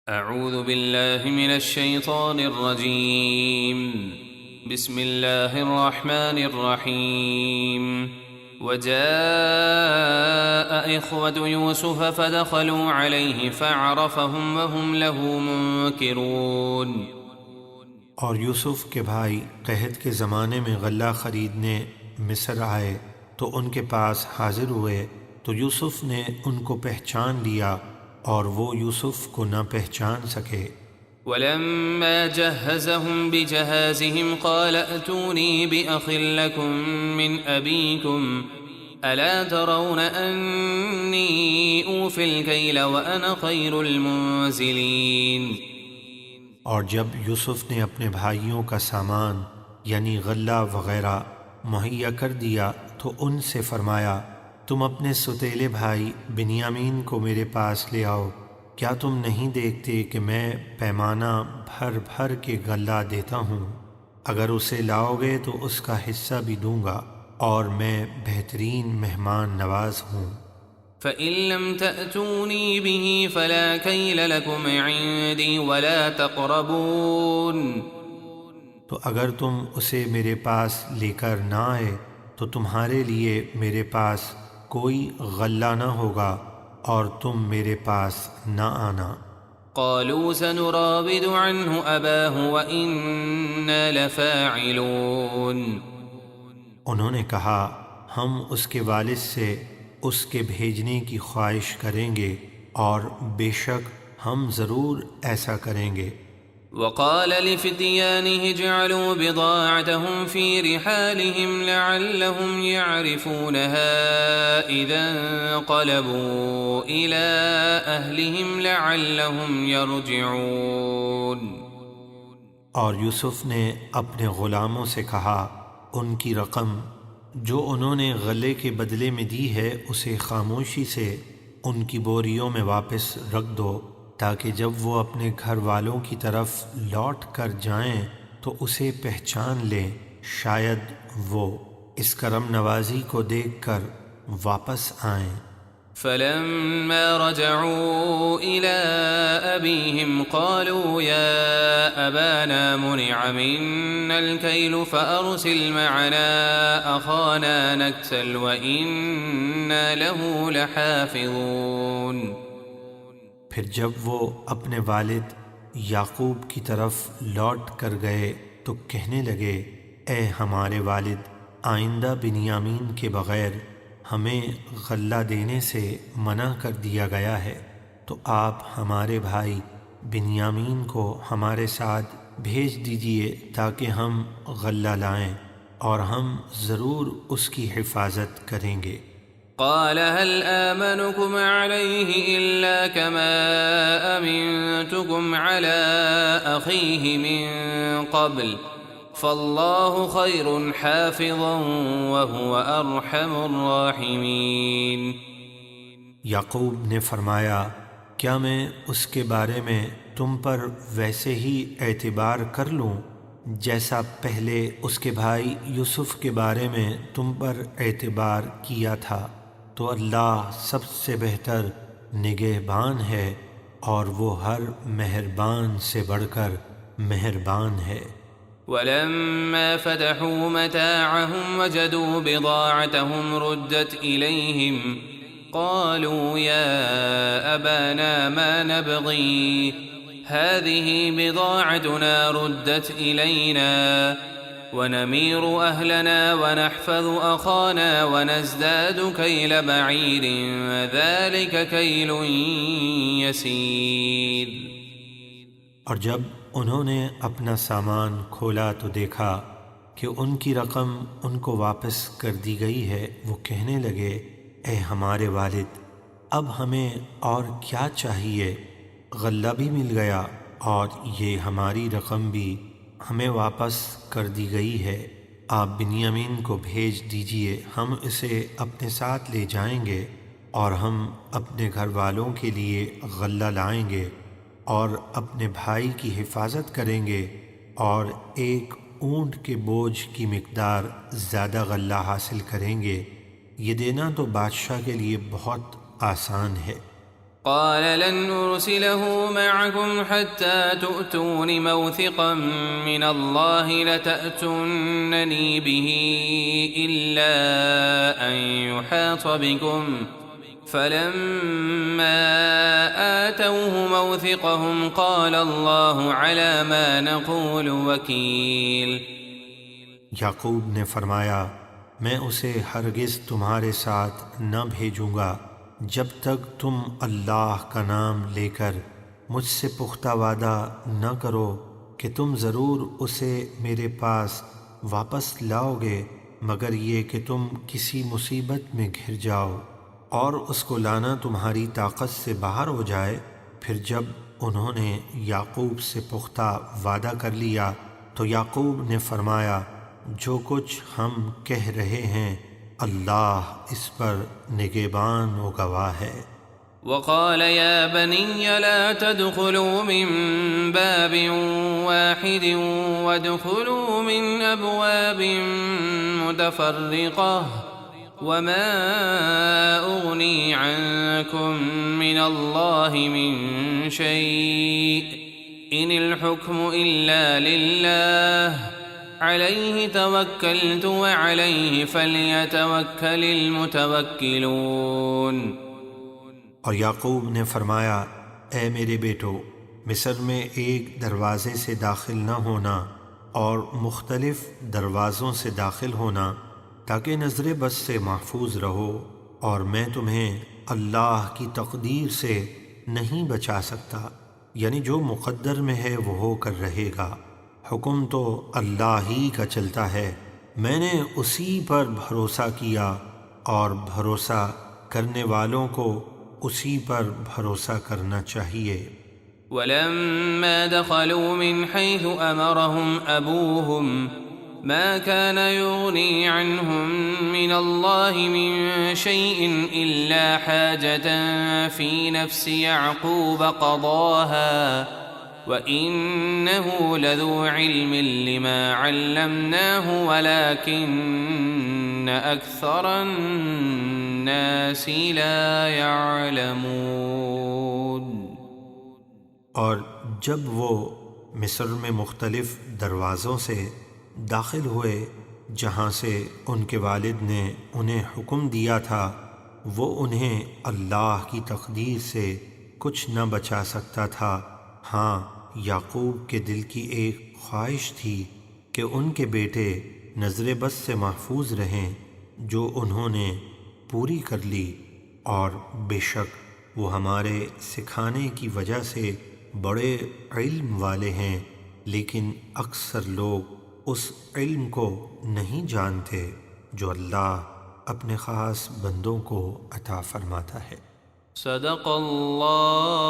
اعوذ باللہ من الشیطان الرجیم بسم اللہ الرحمن الرحیم وجاء اخوة یوسف فدخلوا علیہ فعرفهم وهم له منکرون۔ اور یوسف کے بھائی قحط کے زمانے میں غلہ خریدنے مصر آئے تو ان کے پاس حاضر ہوئے تو یوسف نے ان کو پہچان لیا اور وہ یوسف کو نہ پہچان سکے۔ وَلَمَّا جَهَّزَهُم بِجَهَازِهِمْ قَالَ ائْتُونِي بِأَخٍ لَكُم مِّنْ أَبِيكُمْ أَلَا تَرَوْنَ أَنِّي أُوفِي الْكَيْلَ وَأَنَا خَيْرُ الْمُنزِلِينَ۔ اور جب یوسف نے اپنے بھائیوں کا سامان یعنی غلہ وغیرہ مہیا کر دیا تو ان سے فرمایا، تم اپنے ستیلے بھائی بنیامین کو میرے پاس لے آؤ، کیا تم نہیں دیکھتے کہ میں پیمانہ بھر بھر کے غلہ دیتا ہوں؟ اگر اسے لاؤ گے تو اس کا حصہ بھی دوں گا، اور میں بہترین مہمان نواز ہوں۔ فَإِن لَّمْ تَأْتُونِي بِهِ فَلَا كَيْلَ لَكُمْ عِندِي وَلَا تَقْرَبُونِ۔ تو اگر تم اسے میرے پاس لے کر نہ آئے تو تمہارے لیے میرے پاس کوئی غلہ نہ ہوگا اور تم میرے پاس نہ آنا۔ قالوا سنراود عنه أباه وإنا لفاعلون۔ انہوں نے کہا ہم اس کے والد سے اس کے بھیجنے کی خواہش کریں گے اور بے شک ہم ضرور ایسا کریں گے۔ وقال لفتيانه اجعلوا بضاعتهم في رحالهم لعلهم يعرفونها إذا انقلبوا إلى أهلهم لعلهم يرجعون۔ اور یوسف نے اپنے غلاموں سے کہا ان کی رقم جو انہوں نے غلے کے بدلے میں دی ہے اسے خاموشی سے ان کی بوریوں میں واپس رکھ دو، تاکہ جب وہ اپنے گھر والوں کی طرف لوٹ کر جائیں تو اسے پہچان لیں، شاید وہ اس کرم نوازی کو دیکھ کر واپس آئیں۔ فلما رجعوا إلى أبيهم قالوا يا أبانا منع منا الكيل فأرسل معنا أخانا نكتل وإنا له لحافظون۔ پھر جب وہ اپنے والد یعقوب کی طرف لوٹ کر گئے تو کہنے لگے، اے ہمارے والد، آئندہ بنیامین کے بغیر ہمیں غلہ دینے سے منع کر دیا گیا ہے، تو آپ ہمارے بھائی بنیامین کو ہمارے ساتھ بھیج دیجئے تاکہ ہم غلہ لائیں اور ہم ضرور اس کی حفاظت کریں گے۔ قال هل آمنكم عليه إلا كما أمنتكم على أخيه من قبل فالله خير حافظا وهو أرحم الراحمين۔ یعقوب نے فرمایا، کیا میں اس کے بارے میں تم پر ویسے ہی اعتبار کر لوں جیسا پہلے اس کے بھائی یوسف کے بارے میں تم پر اعتبار کیا تھا؟ تو اللہ سب سے بہتر نگہبان ہے اور وہ ہر مہربان سے بڑھ کر مہربان ہے۔ ولما فتحوا متاعهم وجدوا بضاعتهم ردت إليهم قالوا يا أبانا ما نبغي هذه بضاعتنا ردت إلينا ونمير أهلنا ونحفظ أخانا ونزداد كيل بعير ذلك كيل يسير۔ اور جب انہوں نے اپنا سامان کھولا تو دیکھا کہ ان کی رقم ان کو واپس کر دی گئی ہے، وہ کہنے لگے، اے ہمارے والد، اب ہمیں اور کیا چاہیے؟ غلہ بھی مل گیا اور یہ ہماری رقم بھی ہمیں واپس کر دی گئی ہے، آپ بنیامین کو بھیج دیجئے، ہم اسے اپنے ساتھ لے جائیں گے اور ہم اپنے گھر والوں کے لیے غلہ لائیں گے اور اپنے بھائی کی حفاظت کریں گے اور ایک اونٹ کے بوجھ کی مقدار زیادہ غلہ حاصل کریں گے۔ یہ دینا تو بادشاہ کے لیے بہت آسان ہے۔ قال لن أرسله معكم حتى تؤتون موثقا من الله لتأتونني به إلا أن يحاط بكم فلما آتوه موثقهم قال الله على ما نقول وكيل۔ یعقوب نے فرمایا میں اسے ہرگز تمہارے ساتھ نہ بھیجوں گا جب تک تم اللہ کا نام لے کر مجھ سے پختہ وعدہ نہ کرو کہ تم ضرور اسے میرے پاس واپس لاؤ گے، مگر یہ کہ تم کسی مصیبت میں گھر جاؤ اور اس کو لانا تمہاری طاقت سے باہر ہو جائے۔ پھر جب انہوں نے یعقوب سے پختہ وعدہ کر لیا تو یعقوب نے فرمایا جو کچھ ہم کہہ رہے ہیں اللہ اس پر نگہبان و گواہ ہے۔ وقال يا بني لا تدخلوا من باب واحد وادخلوا من أبواب متفرقة وما أغني عنكم من الله من شيء إن الحكم إلا لله عليه توكلت وعليه فليتوكل المتوكلون۔ اور یعقوب نے فرمایا اے میرے بیٹو، مصر میں ایک دروازے سے داخل نہ ہونا اور مختلف دروازوں سے داخل ہونا تاکہ نظر بد سے محفوظ رہو، اور میں تمہیں اللہ کی تقدیر سے نہیں بچا سکتا، یعنی جو مقدر میں ہے وہ ہو کر رہے گا، حکم تو اللہ ہی کا چلتا ہے، میں نے اسی پر بھروسہ کیا اور بھروسہ کرنے والوں کو اسی پر بھروسہ کرنا چاہیے۔ ولما دخلوا من حيث أمرهم أبوهم ما كان يغني عنهم من الله من شيء إلا حاجة في نفس يعقوب قضاها وإنه لذو علم لما علمناه ولكن أكثر الناس لا يعلمون۔ اور جب وہ مصر میں مختلف دروازوں سے داخل ہوئے جہاں سے ان کے والد نے انہیں حکم دیا تھا، وہ انہیں اللہ کی تقدیر سے کچھ نہ بچا سکتا تھا۔ ہاں، یعقوب کے دل کی ایک خواہش تھی کہ ان کے بیٹے نظر بد سے محفوظ رہیں، جو انہوں نے پوری کر لی، اور بے شک وہ ہمارے سکھانے کی وجہ سے بڑے علم والے ہیں، لیکن اکثر لوگ اس علم کو نہیں جانتے جو اللہ اپنے خاص بندوں کو عطا فرماتا ہے۔ صدق اللہ